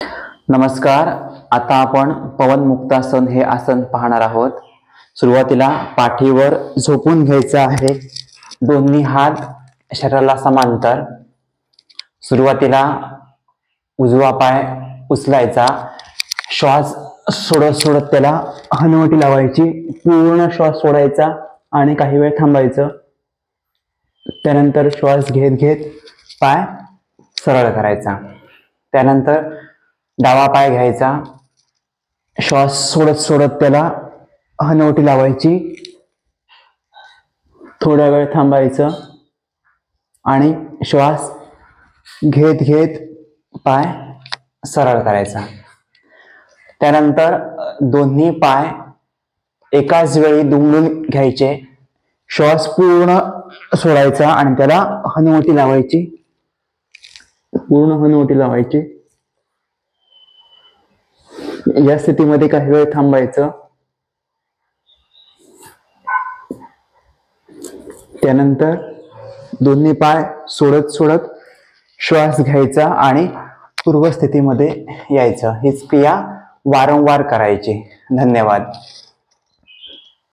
नमस्कार. आता आपण पवन मुक्तासन हे आसन पाहणार आहोत. सुरुवातीला पाठीवर झोपून घ्यायचं आहे. दोन्ही हात शरीराला समांतर. सुरुवातीला उजवा पाय उचलायचा. श्वास सोडत सोडत त्याला हनुवटी लावायची. पूर्ण श्वास सोडायचा आणि काही वेळ थांबायचं. त्यानंतर श्वास घेत घेत पाय सरळ करायचा. त्यानंतर डावा पाय घ्यायचा. श्वास सोडत सोडत त्याला हनुवटी लावायची. थोडा वेळ थांबायचं आणि श्वास घेत घेत पाय सरळ करायचा. त्यानंतर दोन्ही पाय एकाच वेळी दुमडून घ्यायचे. श्वास पूर्ण सोडायचा आणि त्याला हनुवटी लावायची. पूर्ण हनुवटी लावायची. या स्थितीमध्ये काही वेळ थांबायचं. त्यानंतर दोन्ही पाय सोडत सोडत श्वास घ्यायचा आणि पूर्वस्थितीमध्ये यायचं. हीच क्रिया वारंवार करायची. धन्यवाद.